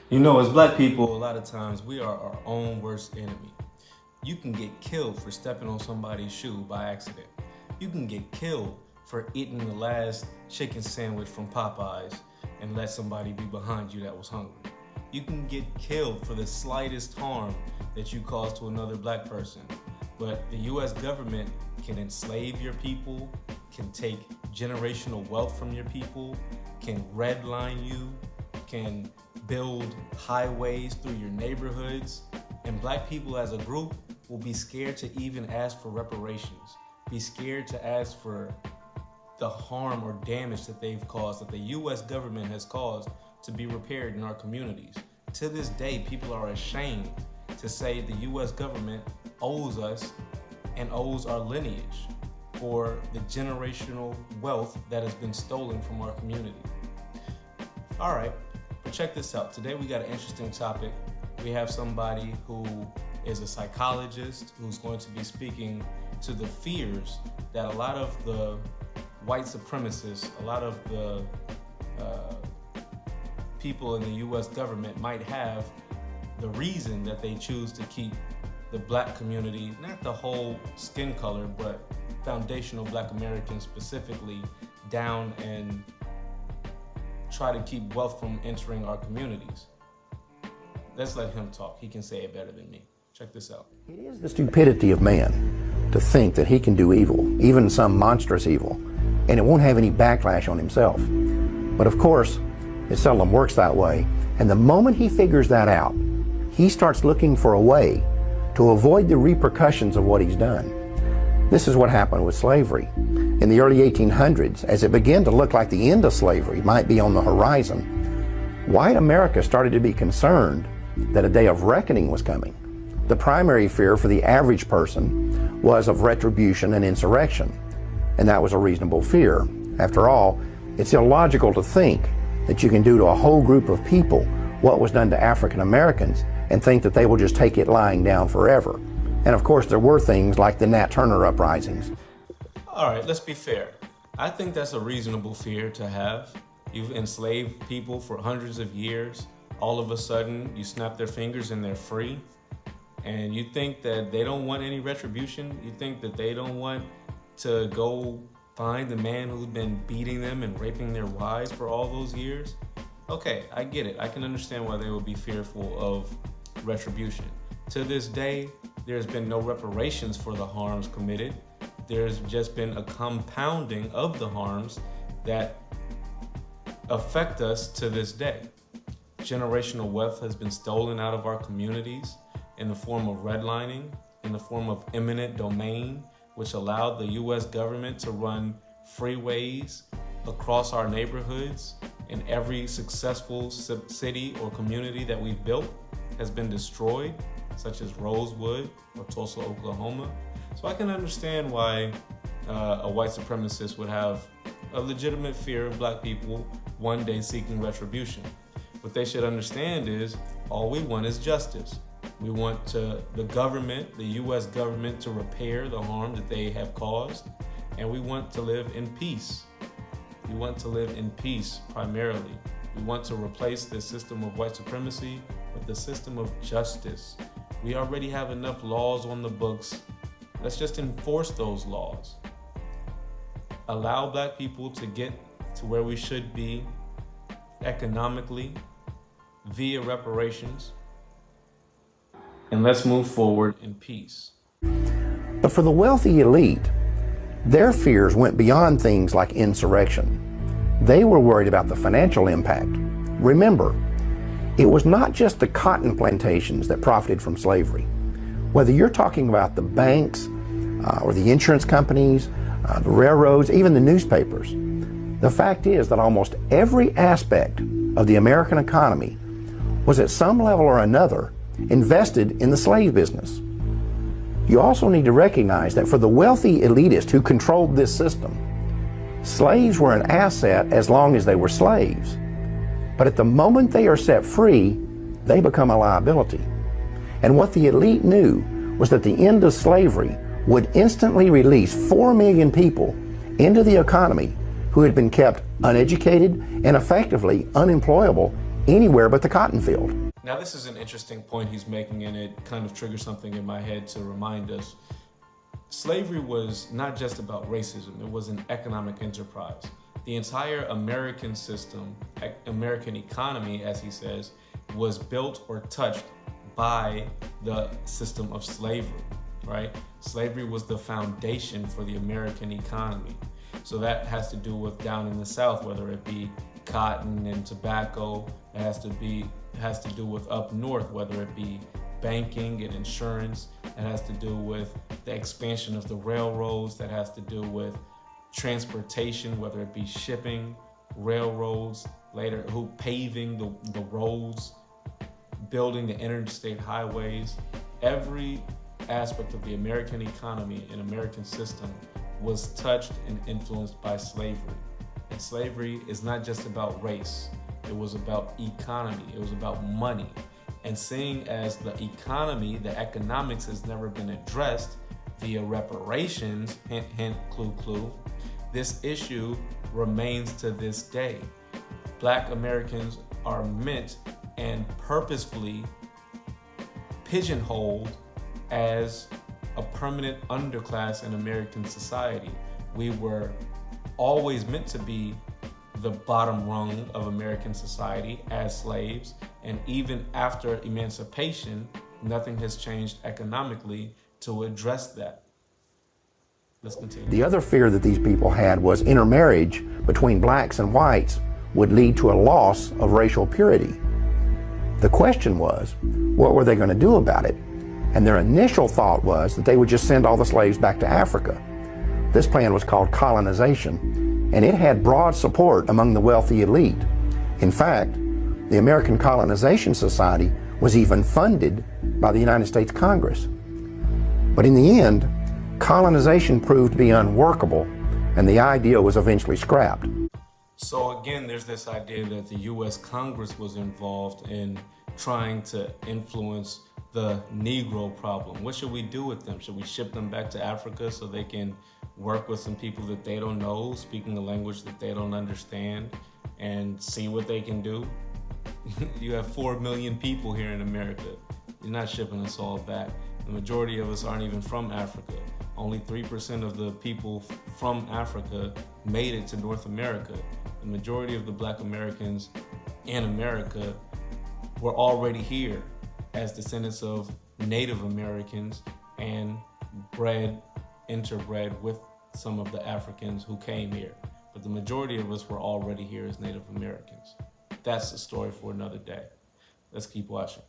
You know, as black people, a lot of times we are our own worst enemy. You can get killed for stepping on somebody's shoe by accident. You can get killed for eating the last chicken sandwich from Popeyes and let somebody be behind you that was hungry. You can get killed for the slightest harm that you cause to another black person. But the US government can enslave your people, can take generational wealth from your people, can redline you, can build highways through your neighborhoods, and black people as a group will be scared to even ask for reparations, be scared to ask for the harm or damage that they've caused, that the US government has caused, to be repaired in our communities. To this day, people are ashamed to say the US government owes us and owes our lineage for the generational wealth that has been stolen from our community. All right. But check this out. Today we got an interesting topic. We have somebody who is a psychologist who's going to be speaking to the fears that a lot of the white supremacists, a lot of the people in the US government might have, the reason that they choose to keep the black community, not the whole skin color, but foundational black Americans specifically, down and try to keep wealth from entering our communities. Let's let him talk. He can say it better than me. Check this out. It is the stupidity of man to think that he can do evil, even some monstrous evil, and it won't have any backlash on himself. But of course, it seldom works that way, and the moment he figures that out, he starts looking for a way to avoid the repercussions of what he's done. This is what happened with slavery. In the early 1800s, as it began to look like the end of slavery might be on the horizon, white America started to be concerned that a day of reckoning was coming. The primary fear for the average person was of retribution and insurrection, and that was a reasonable fear. After all, it's illogical to think that you can do to a whole group of people what was done to African Americans and think that they will just take it lying down forever. And of course, there were things like the Nat Turner uprisings. All right, let's be fair. I think that's a reasonable fear to have. You've enslaved people for hundreds of years. All of a sudden, you snap their fingers and they're free. And you think that they don't want any retribution? You think that they don't want to go find the man who's been beating them and raping their wives for all those years? Okay, I get it. I can understand why they would be fearful of retribution. To this day, there's been no reparations for the harms committed. There's just been a compounding of the harms that affect us to this day. Generational wealth has been stolen out of our communities in the form of redlining, in the form of eminent domain, which allowed the US government to run freeways across our neighborhoods, and every successful city or community that we've built has been destroyed, such as Rosewood or Tulsa, Oklahoma. So I can understand why a white supremacist would have a legitimate fear of black people one day seeking retribution. What they should understand is all we want is justice. We want the government, the US government, to repair the harm that they have caused, and we want to live in peace. We want to live in peace primarily. We want to replace the system of white supremacy with the system of justice. We already have enough laws on the books. Let's just enforce those laws. Allow black people to get to where we should be economically via reparations. And let's move forward in peace. But for the wealthy elite, their fears went beyond things like insurrection. They were worried about the financial impact. Remember, it was not just the cotton plantations that profited from slavery. Whether you're talking about the banks or the insurance companies, the railroads, even the newspapers, the fact is that almost every aspect of the American economy was at some level or another invested in the slave business. You also need to recognize that for the wealthy elitist who controlled this system, slaves were an asset as long as they were slaves. But at the moment they are set free, they become a liability. And what the elite knew was that the end of slavery would instantly release 4 million people into the economy who had been kept uneducated and effectively unemployable anywhere but the cotton field. Now, this is an interesting point he's making, and it kind of triggers something in my head to remind us. Slavery was not just about racism, it was an economic enterprise. The entire American system, American economy, as he says, was built or touched by the system of slavery, right? Slavery was the foundation for the American economy. So that has to do with down in the South, whether it be cotton and tobacco. It has to do with up north, whether it be banking and insurance. It has to do with the expansion of the railroads. That has to do with transportation, whether it be shipping, railroads, later paving the roads, building the interstate highways. Every aspect of the American economy and American system was touched and influenced by slavery. And slavery is not just about race. It was about economy. It was about money. And seeing as the economy, the economics has never been addressed via reparations, hint, hint, clue, clue, this issue remains to this day. Black Americans are meant and purposefully pigeonholed as a permanent underclass in American society. We were always meant to be the bottom rung of American society as slaves, and even after emancipation, nothing has changed economically to address that. Let's continue. The other fear that these people had was intermarriage between blacks and whites would lead to a loss of racial purity. The question was, what were they going to do about it? And their initial thought was that they would just send all the slaves back to Africa. This plan was called colonization, and it had broad support among the wealthy elite. In fact, the American Colonization Society was even funded by the United States Congress. But in the end, colonization proved to be unworkable, and the idea was eventually scrapped. So again, there's this idea that the U.S. Congress was involved in trying to influence the Negro problem. What should we do with them? Should we ship them back to Africa so they can work with some people that they don't know, speaking a language that they don't understand, and see what they can do? You have 4 million people here in America. You're not shipping us all back. The majority of us aren't even from Africa. Only 3% of the people from Africa made it to North America. The majority of the Black Americans in America were already here as descendants of Native Americans and interbred with some of the Africans who came here. But the majority of us were already here as Native Americans. That's a story for another day. Let's keep watching.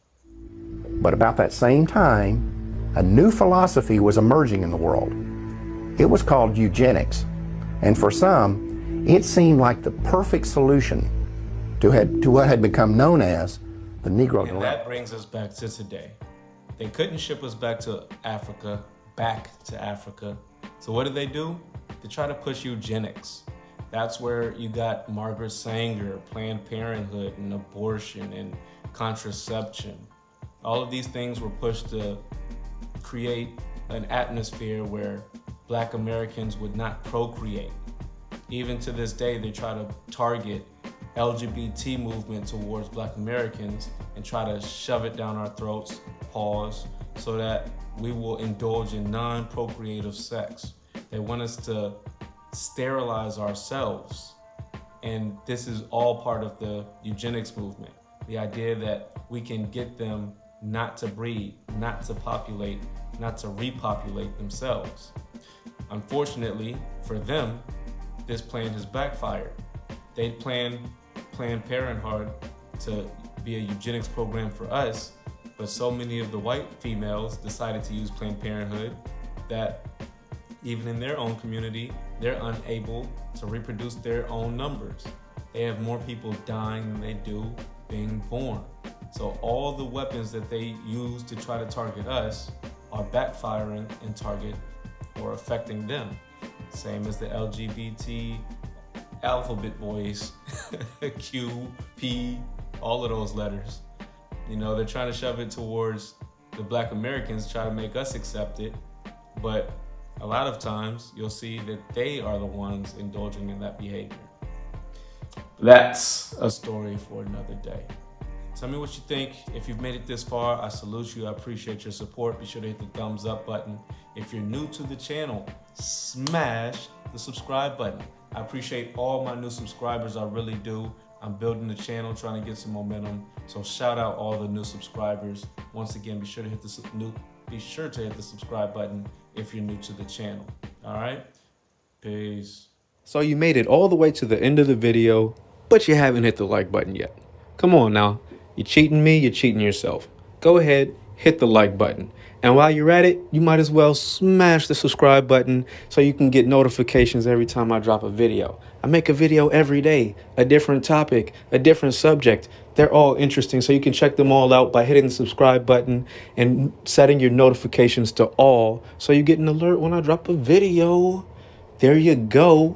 But about that same time, a new philosophy was emerging in the world. It was called eugenics, and for some, it seemed like the perfect solution to what had become known as the Negro dilemma. And that brings us back to today. They couldn't ship us back to Africa. So what did they do? They try to push eugenics. That's where you got Margaret Sanger, Planned Parenthood, and abortion and contraception. All of these things were pushed to create an atmosphere where Black Americans would not procreate. Even to this day, they try to target LGBT movement towards Black Americans and try to shove it down our throats, so that we will indulge in non-procreative sex. They want us to sterilize ourselves. And this is all part of the eugenics movement. The idea that we can get them not to breed, not to populate, not to repopulate themselves. Unfortunately for them, this plan has backfired. They planned Planned Parenthood to be a eugenics program for us, but so many of the white females decided to use Planned Parenthood that even in their own community, they're unable to reproduce their own numbers. They have more people dying than they do being born. So all the weapons that they use to try to target us are backfiring and target or affecting them. Same as the LGBT alphabet boys, Q, P, all of those letters. You know, they're trying to shove it towards the Black Americans, try to make us accept it, but a lot of times you'll see that they are the ones indulging in that behavior. That's a story for another day. Tell me what you think. If you've made it this far, I salute you. I appreciate your support. Be sure to hit the thumbs up button. If you're new to the channel, smash the subscribe button. I appreciate all my new subscribers. I really do. I'm building the channel, trying to get some momentum. So shout out all the new subscribers. Once again, be sure to hit the subscribe button if you're new to the channel. All right? Peace. So you made it all the way to the end of the video, but you haven't hit the like button yet. Come on now. You're cheating me, you're cheating yourself. Go ahead, hit the like button. And while you're at it, you might as well smash the subscribe button so you can get notifications every time I drop a video. I make a video every day, a different topic, a different subject. They're all interesting, so you can check them all out by hitting the subscribe button and setting your notifications to all so you get an alert when I drop a video. There you go.